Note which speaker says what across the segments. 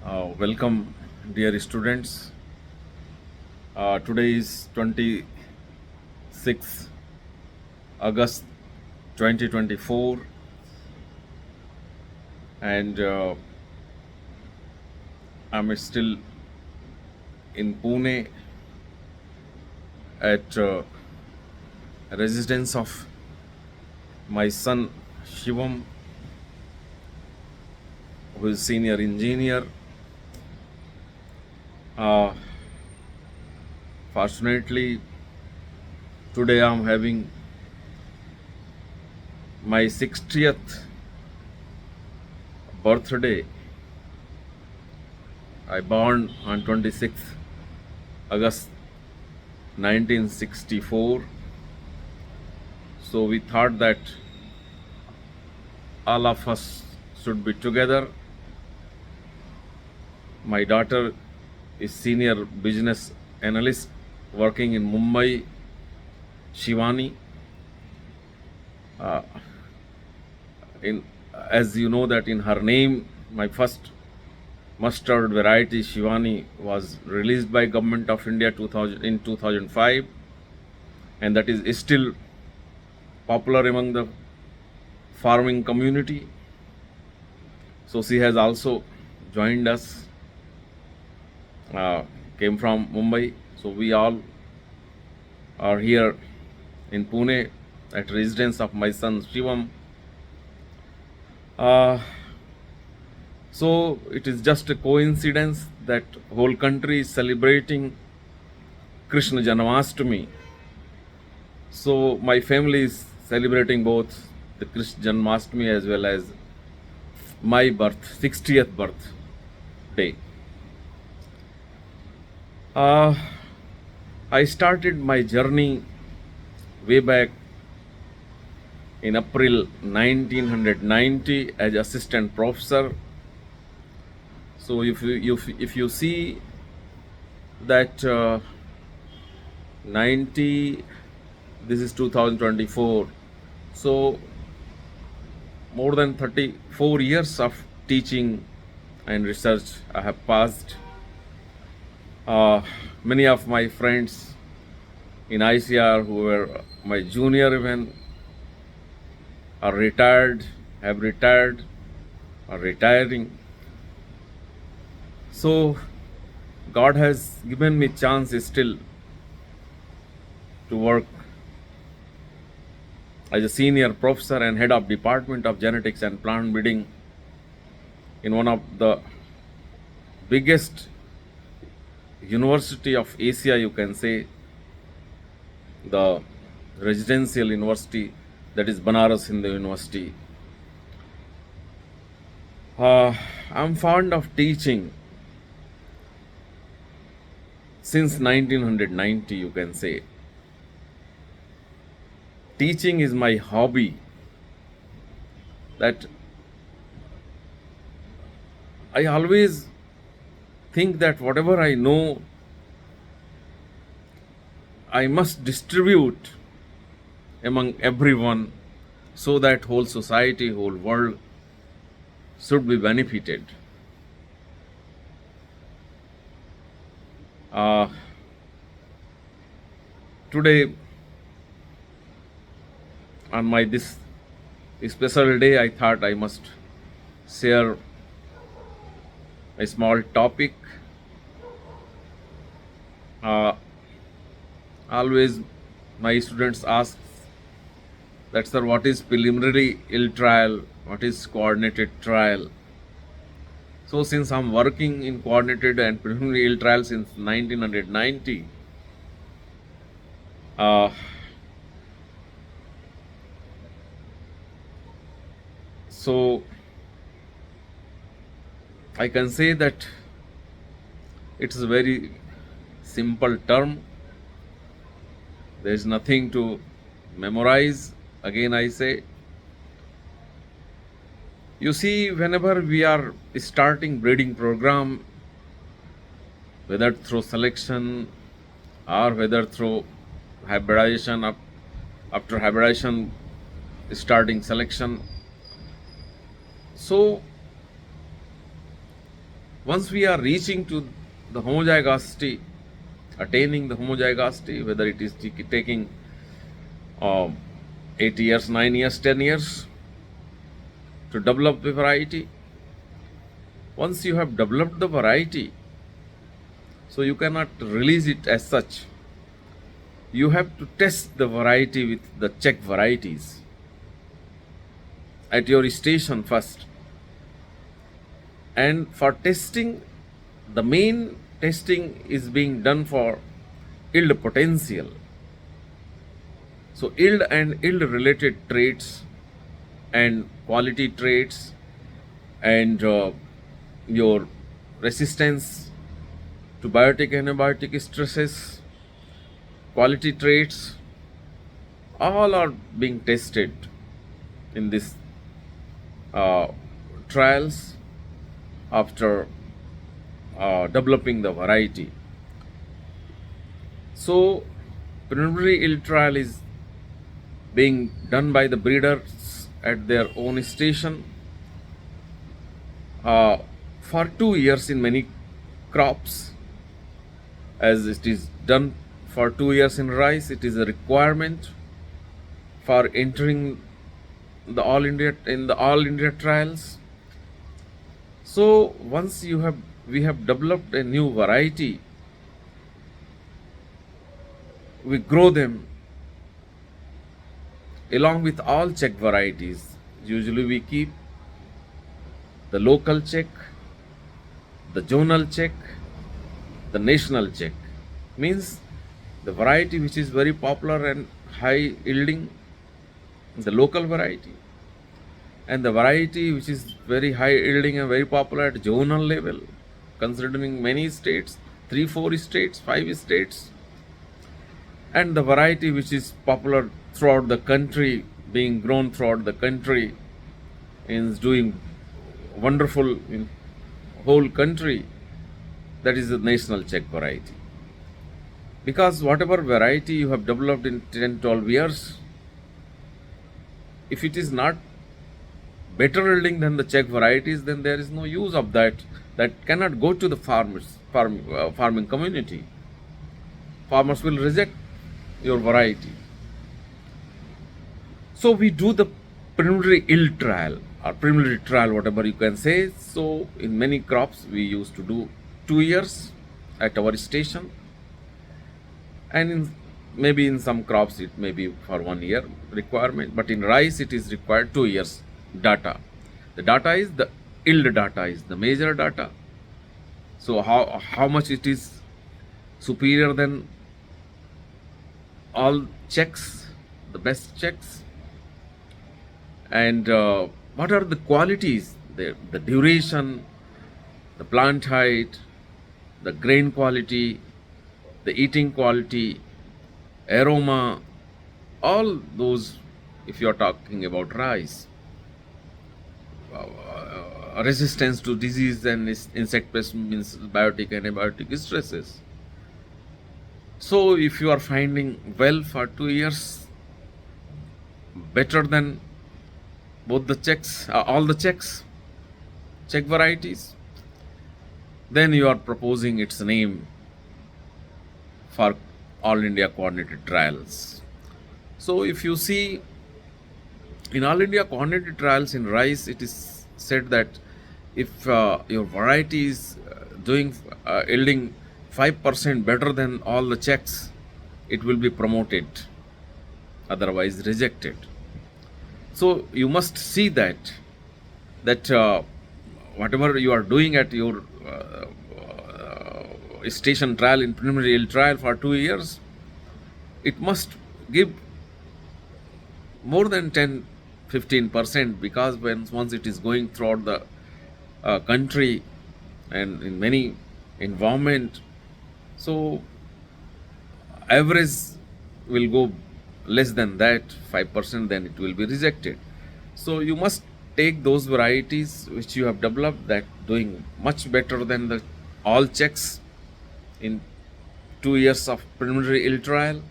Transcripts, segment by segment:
Speaker 1: Welcome, dear students. Today is 26th August 2024, and I'm still in Pune at residence of my son Shivam, who is senior engineer. Uh, Fortunately, today I'm having my 60th birthday. I born on 26th August 1964. So we thought that all of us should be together. My daughter is senior business analyst working in Mumbai, Shivani. Uh, in as you know that in her name, my first mustard variety Shivani was released by Government of India 2000 in 2005, and that is still popular among the farming community. So she has also joined us, came from Mumbai. So we all are here in Pune at residence of my son Shivam. So it is just a coincidence that whole country is celebrating Krishna Janmashtami. So my family is celebrating both the Krishna Janmashtami as well as my 60th birthday. I started my journey way back in April 1990 as assistant professor. So if you see that 90, this is 2024. So more than 34 years of teaching and research I have passed. Many of my friends in ICR who were my junior even are retired, have retired, are retiring. So God has given me chance still to work as a senior professor and head of Department of Genetics and Plant Breeding in one of the biggest university of Asia, you can say, the residential university, that is Banaras Hindu University. I'm fond of teaching since 1990, you can say. Teaching is my hobby, that I always think that whatever I know, I must distribute among everyone so that whole society, whole world should be benefited. Today, on my this special day, I thought I must share a small topic. Always my students ask that, sir, what is preliminary ill trial? What is coordinated trial? So since I'm working in coordinated and preliminary ill trial since 1990, so I can say that it's a very simple term. There is nothing to memorize. Again, I say, you see, whenever we are starting breeding program, whether through selection or whether through hybridization, after hybridization, starting selection. So Once we are reaching to the homozygosity, attaining the homozygosity, whether it is taking um, 8 years, 9 years, 10 years to develop the variety, once you have developed the variety, so you cannot release it as such. You have to test the variety with the check varieties at your station first. And for testing, the main testing is being done for yield potential. So yield and yield related traits and quality traits and your resistance to biotic antibiotic stresses, quality traits, all are being tested in this trials after developing the variety. So preliminary yield trial is being done by the breeders at their own station for 2 years in many crops. As it is done for 2 years in rice, it is a requirement for entering the all India trials. So once we have developed a new variety, we grow them along with all check varieties. Usually we keep the local check, the zonal check, the national check. Means the variety which is very popular and high yielding, the local variety, and the variety which is very high yielding and very popular at zonal level, considering many states, 3, 4 states, 5 states, and the variety which is popular throughout the country, being grown throughout the country, is doing wonderful in whole country, that is the national check variety. Because whatever variety you have developed in 10, 12 years, if it is not better yielding than the check varieties, then there is no use of that. That cannot go to the farming community. Farmers will reject your variety. So we do the preliminary yield trial or preliminary trial, whatever you can say. So in many crops we used to do 2 years at our station, and maybe in some crops it may be for 1 year requirement, but in rice it is required 2 years data. The data is the yield data, is the major data. So how much it is superior than all checks, the best checks, and what are the qualities, the duration, the plant height, the grain quality, the eating quality, aroma, all those, if you are talking about rice. Resistance to disease and insect pest, means biotic antibiotic stresses. So if you are finding well for 2 years better than both the checks, all the check varieties, then you are proposing its name for all India coordinated trials. So if you see in all India coordinated trials in rice, it is said that if your variety is yielding 5% better than all the checks, it will be promoted, otherwise rejected. So you must see that whatever you are doing at your station trial, in preliminary yield trial for 2 years, it must give more than 10-15%, because once it is going throughout the country and in many environment, so average will go less than that 5%, then it will be rejected. So you must take those varieties which you have developed that doing much better than the all checks in 2 years of preliminary yield trial,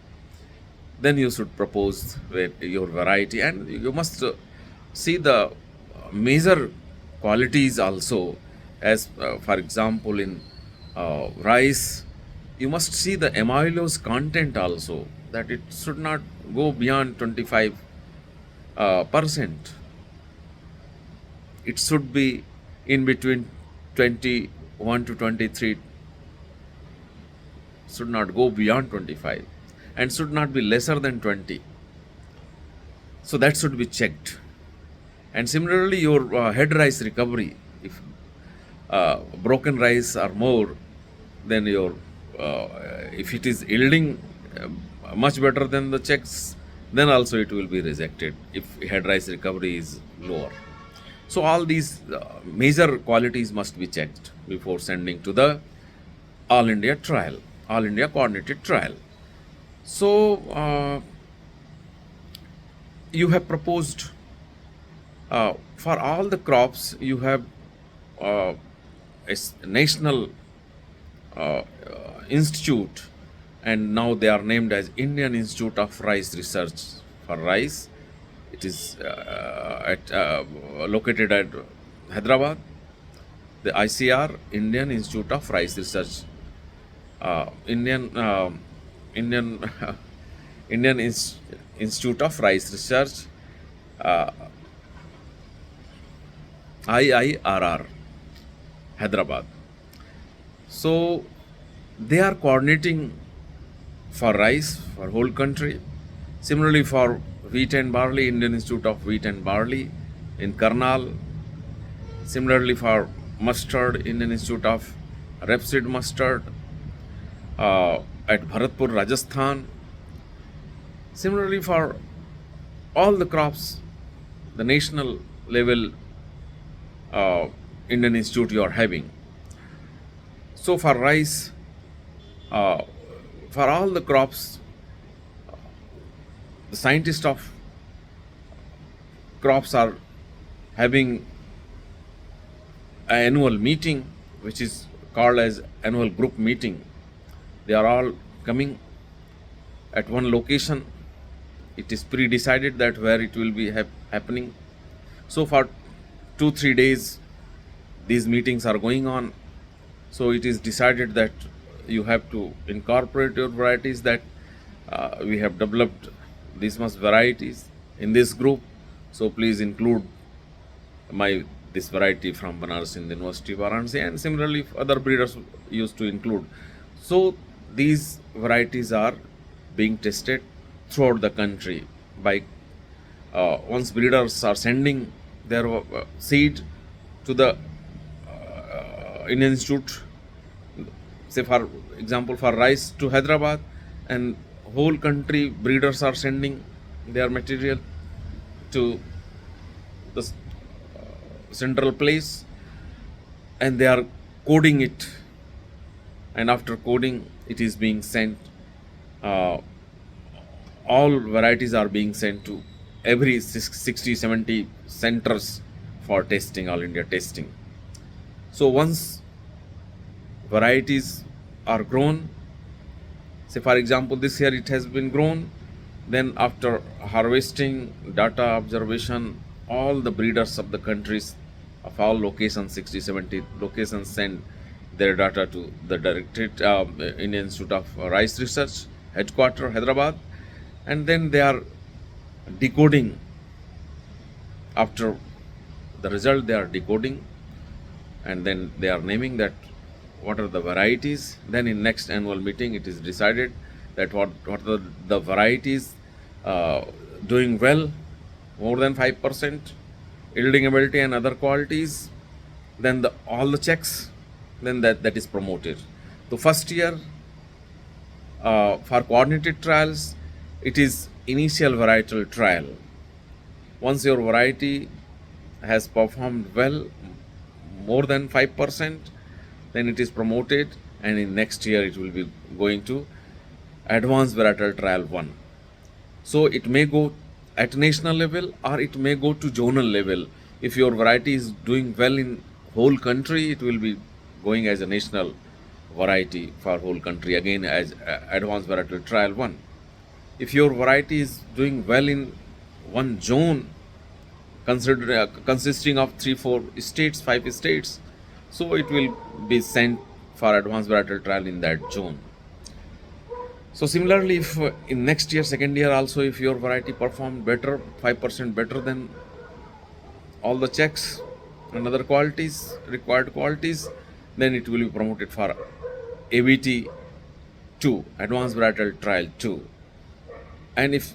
Speaker 1: then you should propose your variety. And you must see the major qualities also, As for example, in rice, you must see the amylose content also, that it should not go beyond 25 percent. It should be in between 21 to 23, should not go beyond 25, and should not be lesser than 20. So that should be checked. And similarly, your head rice recovery, if broken rice are more, then your if it is yielding much better than the checks, then also it will be rejected if head rice recovery is lower. So all these major qualities must be checked before sending to the All India trial, All India coordinated trial. So you have proposed for all the crops, you have uh, a national institute, and now they are named as Indian Institute of Rice Research for rice. It is located at Hyderabad. The ICR, Indian Institute of Rice Research, Indian Indian Indian Institute of Rice Research, uh, IIRR, Hyderabad. So they are coordinating for rice for whole country. Similarly, for wheat and barley, Indian Institute of Wheat and Barley in Karnal. Similarly, for mustard, Indian Institute of Rapeseed Mustard at Bharatpur, Rajasthan. Similarly, for all the crops, the national level Indian Institute you are having. So for rice, uh, for all the crops, the scientists of crops are having an annual meeting, which is called as annual group meeting. They are all coming at one location. It is pre-decided that where it will be happening. So for 2-3 days, these meetings are going on. So it is decided that you have to incorporate your varieties, that we have developed these much varieties in this group. So please include this variety from Banaras Hind University, Varanasi, and similarly other breeders used to include. So these varieties are being tested throughout the country by once breeders are sending their seed to the Indian Institute, say for example for rice to Hyderabad, and whole country breeders are sending their material to the central place, and they are coding it, and after coding it is being sent, all varieties are being sent to every 60-70 centers for testing, all India testing. So once varieties are grown, say for example this year it has been grown, then after harvesting, data observation, all the breeders of the countries of all locations, 60-70 locations, send their data to the Directorate Indian Institute of Rice Research, headquarter Hyderabad, and then they are decoding. After the result, they are decoding, and then they are naming that what are the varieties. Then in next annual meeting, it is decided that what are the varieties doing well, more than 5%, yielding ability and other qualities. Then all the checks, then that is promoted. So first year for coordinated trials, it is initial varietal trial. Once your variety has performed well, more than 5%, then it is promoted, and in next year it will be going to advanced varietal trial 1. So it may go at national level or it may go to zonal level. If your variety is doing well in whole country, it will be going as a national variety for whole country, again as advanced varietal trial 1. If your variety is doing well in one zone, consisting of 3-4 states, 5 states, So it will be sent for advanced varietal trial in that zone. So similarly, if in next year, second year also, if your variety performed better, 5% better than all the checks and other qualities, required qualities, then it will be promoted for AVT 2, advanced varietal trial 2. And if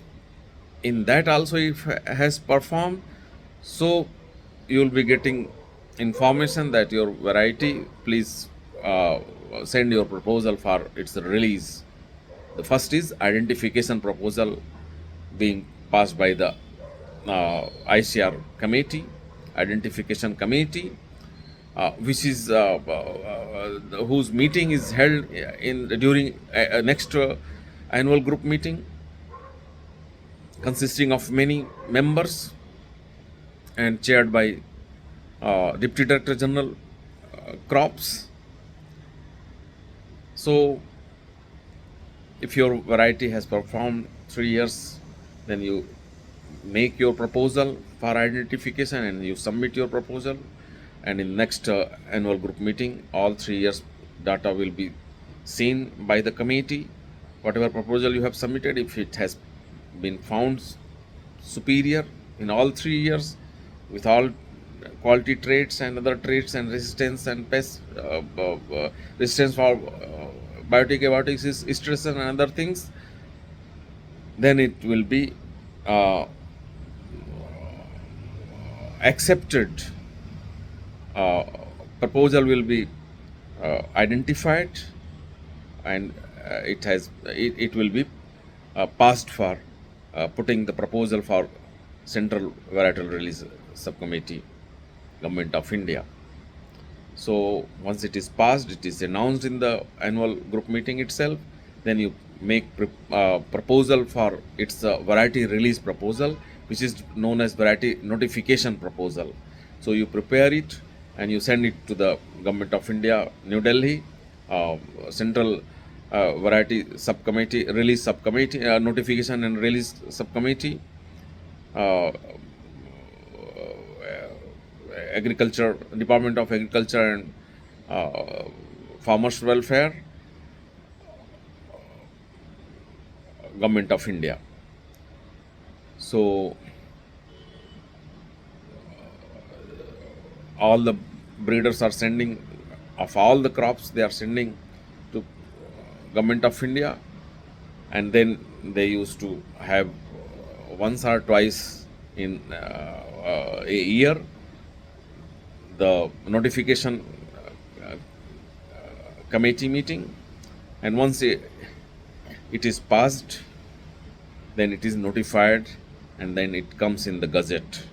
Speaker 1: in that also if has performed, so you will be getting information that your variety, please send your proposal for its release. The first is identification proposal being passed by the ICR committee, identification committee, which is whose meeting is held in during next annual group meeting, consisting of many members and chaired by Deputy Director General Crops. So if your variety has performed 3 years, then you make your proposal for identification and you submit your proposal, and in next annual group meeting all 3 years data will be seen by the committee. Whatever proposal you have submitted, if it has been found superior in all 3 years with all quality traits and other traits and resistance and pest resistance for biotic, abiotic, stress and other things, then it will be uh, accepted. uh, Proposal will be identified, and it will be passed for putting the proposal for Central Varietal Release Subcommittee, Government of India. So once it is passed, it is announced in the annual group meeting itself. Then you make proposal for its variety release proposal, which is known as variety notification proposal. So you prepare it and you send it to the Government of India, New Delhi, Central Variety Subcommittee, Release Subcommittee, Notification and Release Subcommittee, uh, Agriculture, Department of Agriculture and Farmers Welfare, Government of India. So all the breeders are sending of all the crops, they are sending to Government of India, and then they used to have once or twice in a year the notification committee meeting, and once it is passed, then it is notified, and then it comes in the gazette.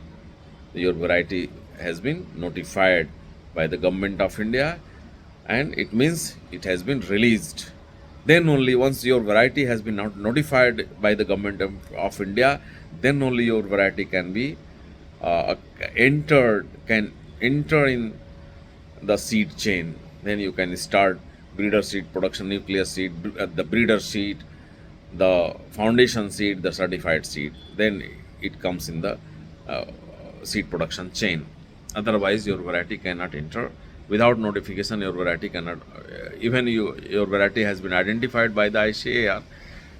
Speaker 1: Your variety has been notified by the Government of India, and it means it has been released. Then only once your variety has been notified by the Government of India, then only your variety can be can enter in the seed chain. Then you can start breeder seed production, nucleus seed, the breeder seed, the foundation seed, the certified seed. Then it comes in the seed production chain. Otherwise, your variety cannot enter. Without notification, your variety cannot. Even your variety has been identified by the ICAR,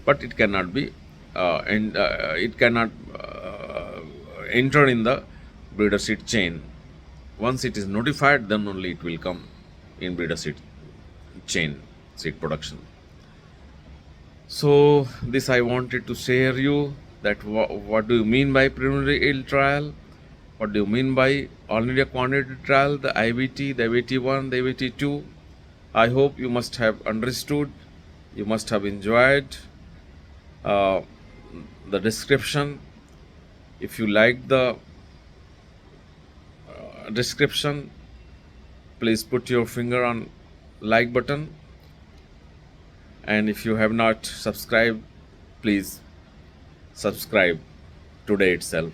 Speaker 1: but it cannot be, and it cannot enter in the breeder seed chain. Once it is notified, then only it will come in breeder seed chain, seed production. So this I wanted to share you that what do you mean by preliminary yield trial? What do you mean by all India quantity trial, the IVT, the IVT1, the IVT2? I hope you must have understood, you must have enjoyed uh, the description. If you like the description, please put your finger on like button, and if you have not subscribed, please subscribe today itself.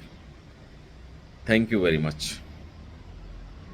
Speaker 1: Thank you very much.